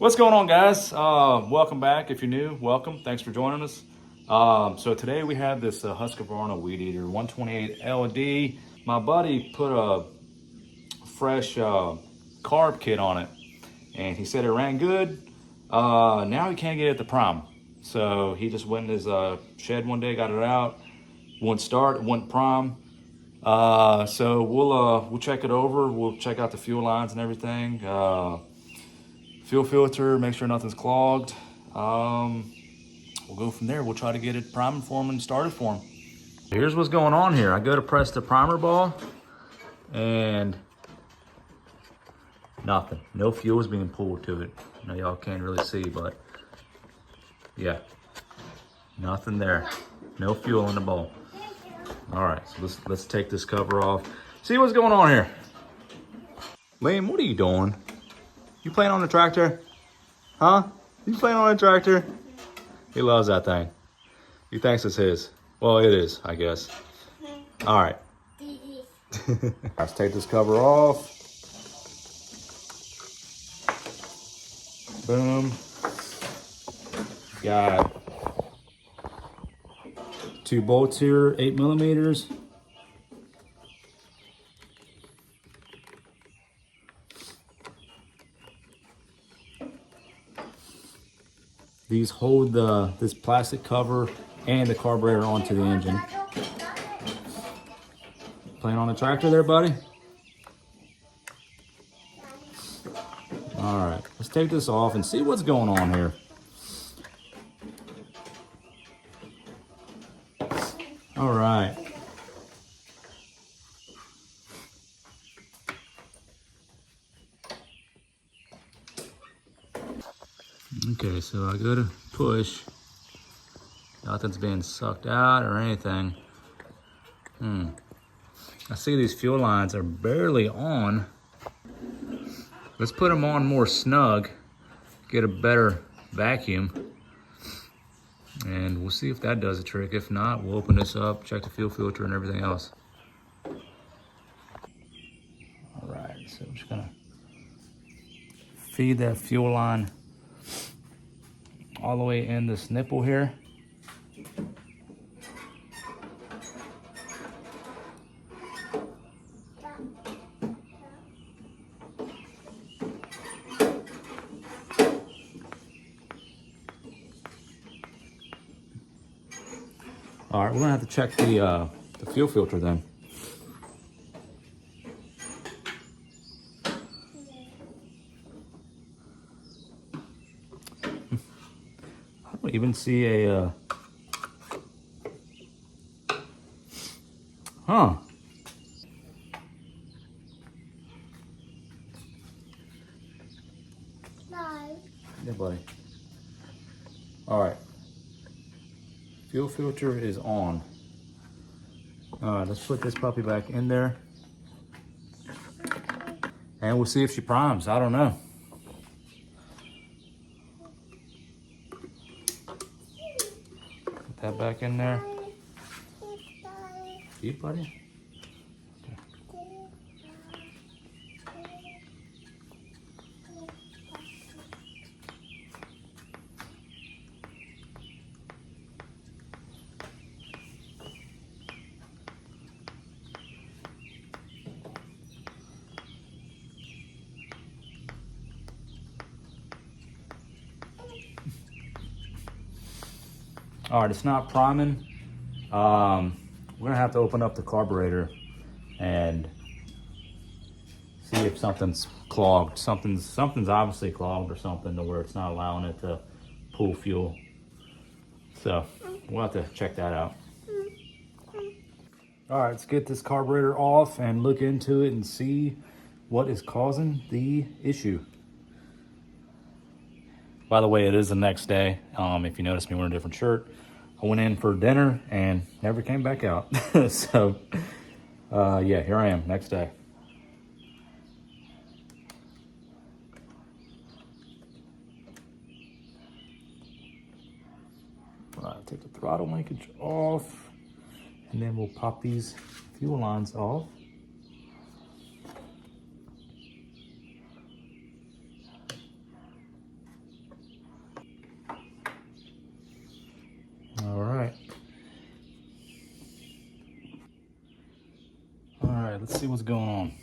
What's going on, guys? Welcome back. If you're new, welcome. Thanks for joining us. So today we have this Husqvarna weed eater 128 LED. My buddy put a fresh carb kit on it, and he said it ran good. Now he can't get it to prime, so he just went in his shed one day, got it out, wouldn't start, wouldn't prime. So we'll check it over. We'll check out the fuel lines and everything. Fuel filter, make sure nothing's clogged. We'll go from there. We'll try to get it priming for him and started for him. Here's what's going on here. I go to press the primer ball and nothing. No fuel is being pulled to it. I know y'all can't really see, but yeah, nothing there. No fuel in the bowl. All right, so let's take this cover off. See what's going on here. Liam, what are you doing? You playing on the tractor? Huh? You playing on the tractor? He loves that thing. He thinks it's his. Well, it is, I guess. All right. Let's take this cover off. Boom. Got 2 bolts here, 8 millimeters. These hold this plastic cover and the carburetor onto the engine. Playing on the tractor there, buddy? All right, let's take this off and see what's going on here. All right. Okay, so I go to push. Nothing's being sucked out or anything. I see these fuel lines are barely on. Let's put them on more snug, get a better vacuum, and we'll see if that does the trick. If not, we'll open this up, check the fuel filter and everything else. All right, so I'm just gonna feed that fuel line all the way in this nipple here. All right, we're gonna have to check the fuel filter then. I don't even see a, huh. No. Yeah, buddy. All right. Fuel filter is on. All right, let's put this puppy back in there. And we'll see if she primes. I don't know. Put that back in there. Eat, buddy. All right, it's not priming. We're gonna have to open up the carburetor and see if something's clogged. Something's obviously clogged or something to where it's not allowing it to pull fuel. So we'll have to check that out. All right, let's get this carburetor off and look into it and see what is causing the issue. By the way, it is the next day. If you notice me wearing a different shirt, I went in for dinner and never came back out. So, yeah, here I am, next day. All right, take the throttle linkage off, and then we'll pop these fuel lines off. let's see what's going on.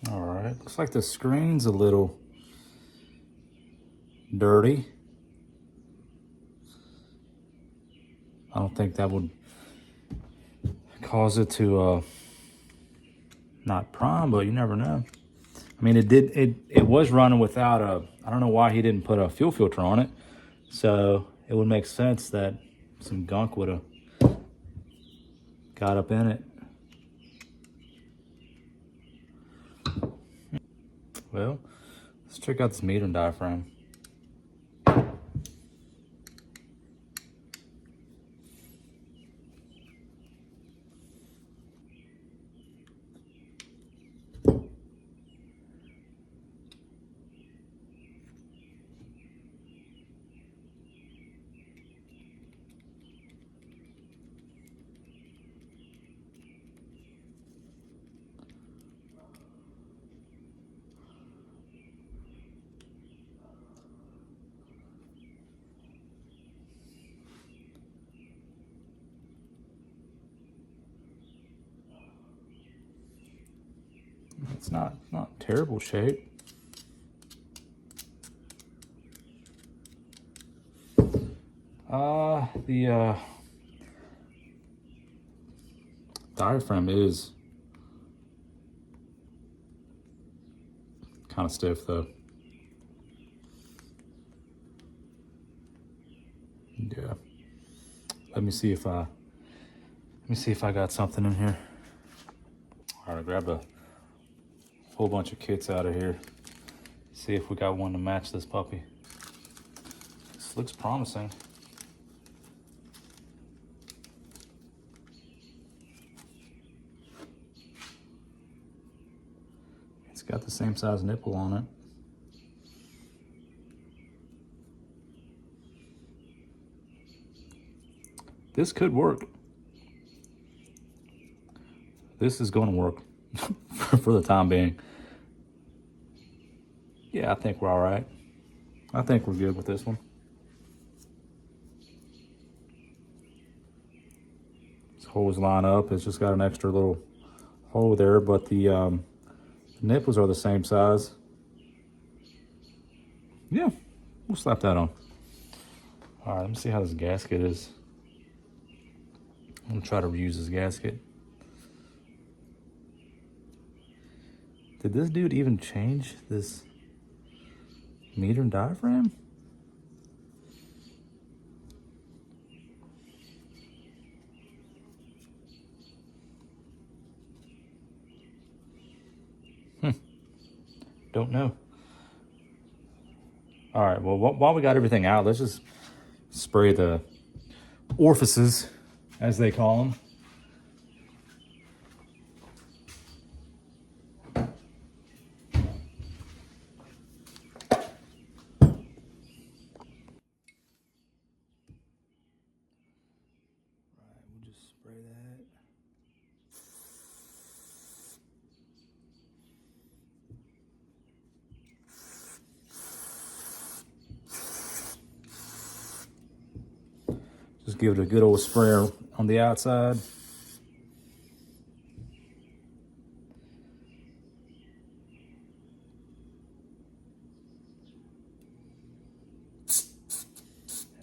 All right, looks like the screen's a little dirty. I don't think that would cause it to not prime, but you never know. I mean, it was running without I don't know why he didn't put a fuel filter on it. So it would make sense that some gunk would have got up in it. Well, let's check out this metering diaphragm. It's not terrible shape. The diaphragm is kind of stiff though. Yeah. Let me see if I got something in here. All right, grab a whole bunch of kits out of here. See if we got one to match this puppy. This looks promising. It's got the same size nipple on it. This could work. This is going to work for the time being. Yeah, I think we're all right. I think we're good with this one. These holes line up. It's just got an extra little hole there, but the nipples are the same size. Yeah, we'll slap that on. All right, let me see how this gasket is. I'm gonna try to reuse this gasket. Did this dude even change this meter and diaphragm? Don't know. All right, well, while we got everything out, let's just spray the orifices, as they call them. Spray that. Just give it a good old sprayer on the outside.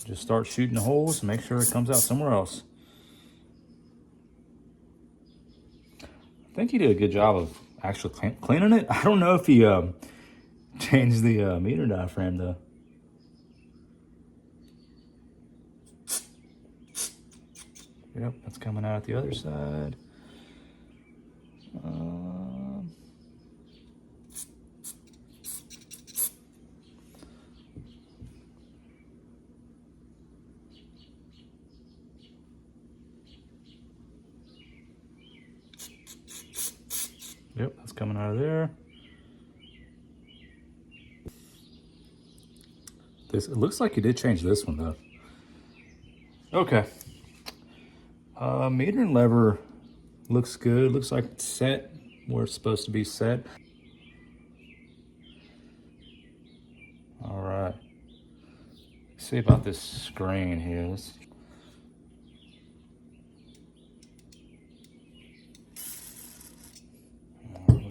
Just start shooting the holes and make sure it comes out somewhere else. I think he did a good job of actually cleaning it. I don't know if he changed the meter diaphragm though. Yep, that's coming out the other side. Yep, that's coming out of there. It looks like you did change this one though. Okay. Meter and lever looks good. Looks like it's set where it's supposed to be set. All right. Let's see about this screen here. Let's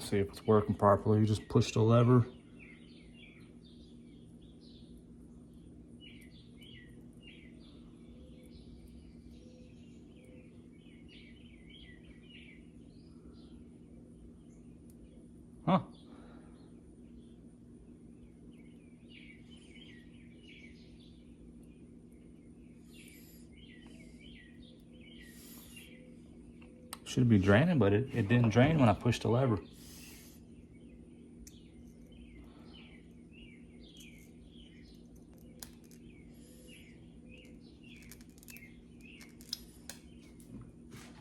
see if it's working properly. You just push the lever. Huh. Should be draining, but it didn't drain when I pushed the lever.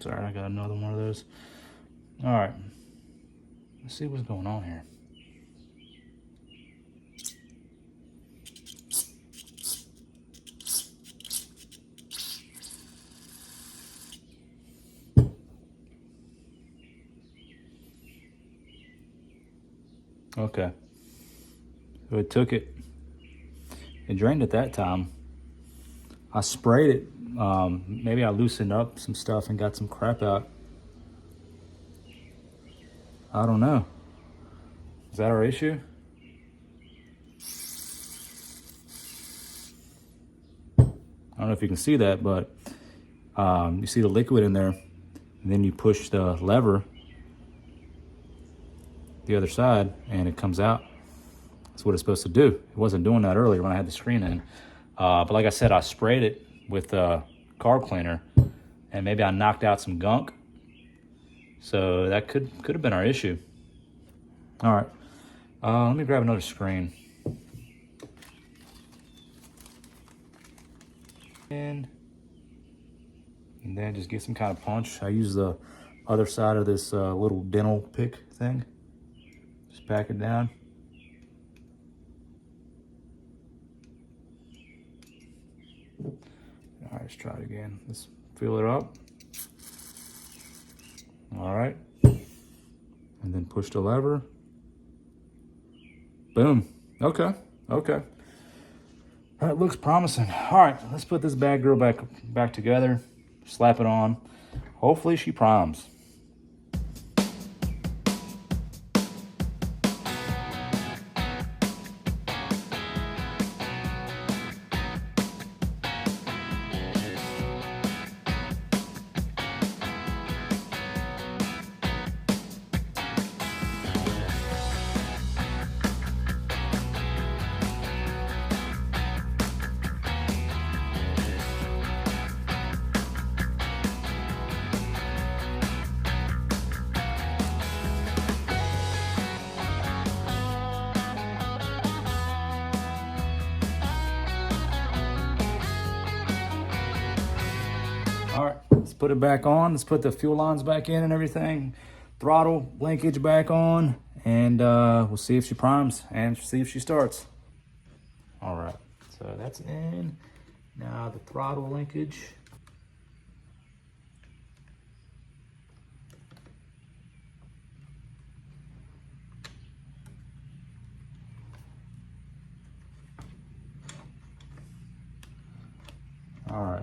Sorry, I got another one of those. All right. Let's see what's going on here. Okay. So it took it. It drained at that time. I sprayed it. Maybe I loosened up some stuff and got some crap out. I don't know. Is that our issue? I don't know if you can see that, but you see the liquid in there, and then you push the lever the other side and it comes out. That's what it's supposed to do. It wasn't doing that earlier when I had the screen in. But like I said, I sprayed it with a carb cleaner and maybe I knocked out some gunk. So that could have been our issue. All right, let me grab another screen. And then just get some kind of punch. I use the other side of this little dental pick thing. Just pack it down. All right, let's try it again. Let's fill it up. All right. And then push the lever. Boom. Okay. Okay. That looks promising. All right, let's put this bad girl back together. Slap it on. Hopefully she primes. All right, let's put it back on. Let's put the fuel lines back in and everything. Throttle linkage back on, and we'll see if she primes and see if she starts. All right, so that's in. Now the throttle linkage. All right.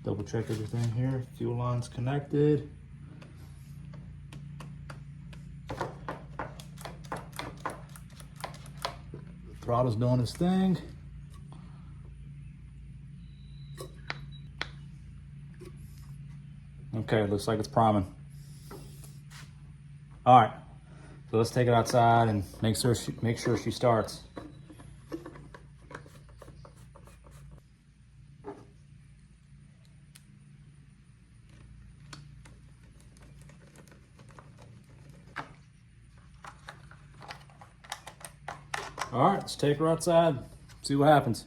Double check everything here. Fuel line's connected. The throttle's doing its thing. Okay, looks like it's priming. All right, so let's take it outside and make sure she starts. All right, let's take her outside, see what happens.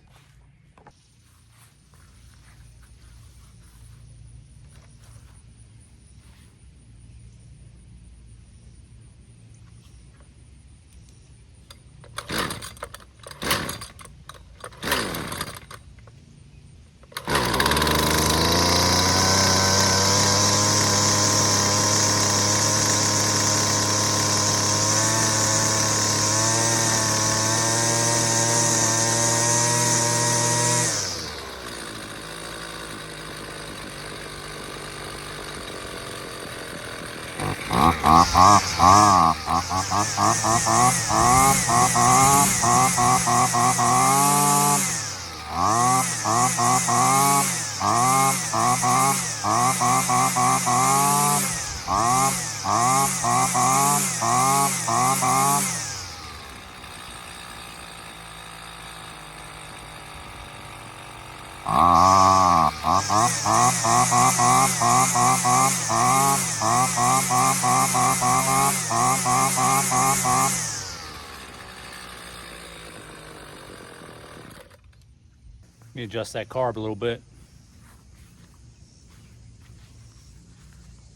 Let me adjust that carb a little bit.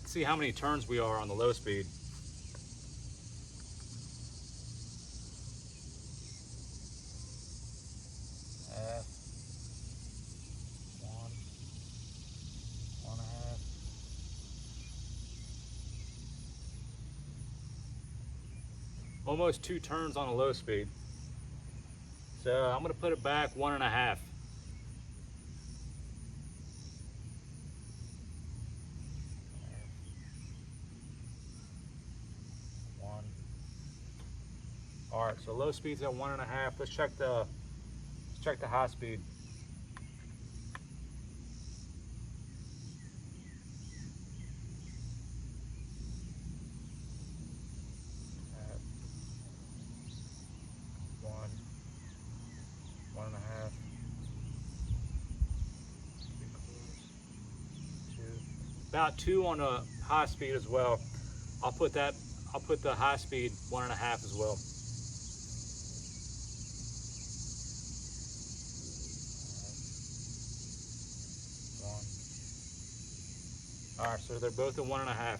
See how many turns we are on the low speed. One, 1.5. Almost 2 turns on a low speed. So I'm gonna put it back 1.5. One. All right, so low speed's at 1.5. Let's check the high speed. One, 1.5. 2. About 2 on the high speed as well. I'll put the high speed 1.5 as well. All right, so they're both at 1.5.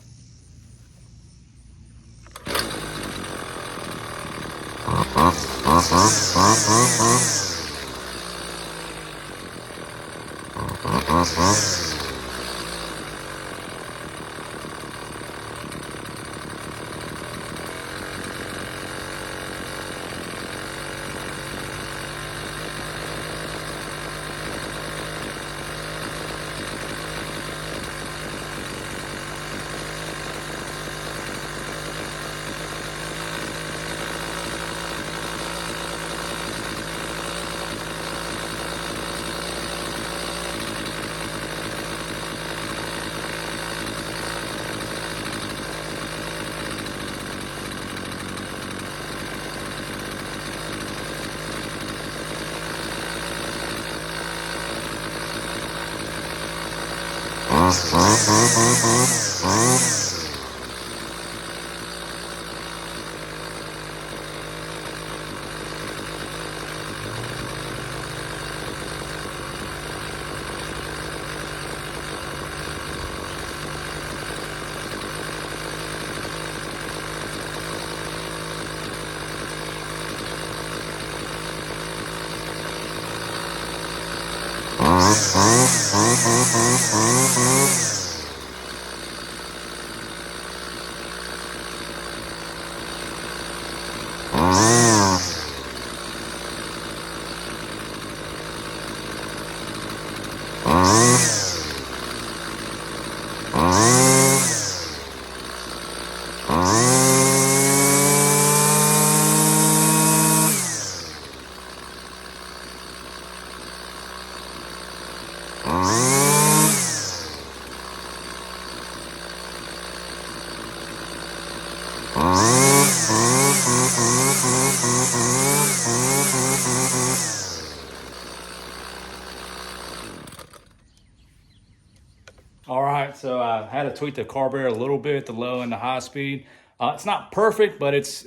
All right, so I had to tweak the carburetor a little bit, the low and the high speed. It's not perfect, but it's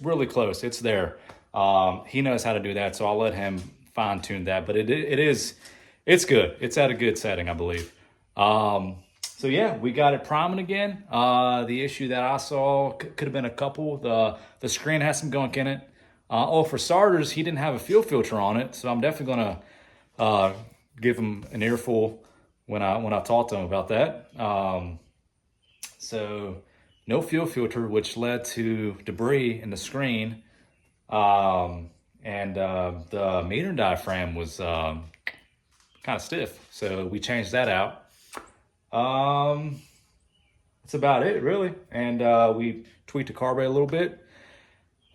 really close. It's there. He knows how to do that, so I'll let him fine tune that. But it's good. It's at a good setting, I believe. So yeah, we got it priming again. The issue that I saw could have been a couple. The screen has some gunk in it. For starters, he didn't have a fuel filter on it, so I'm definitely gonna give him an earful when I talked to him about that. So no fuel filter, which led to debris in the screen. And the meter diaphragm was kind of stiff, so we changed that out. that's about it, really. And we tweaked the carburetor a little bit.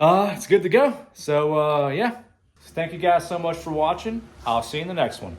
It's good to go. So yeah, thank you guys so much for watching. I'll see you in the next one.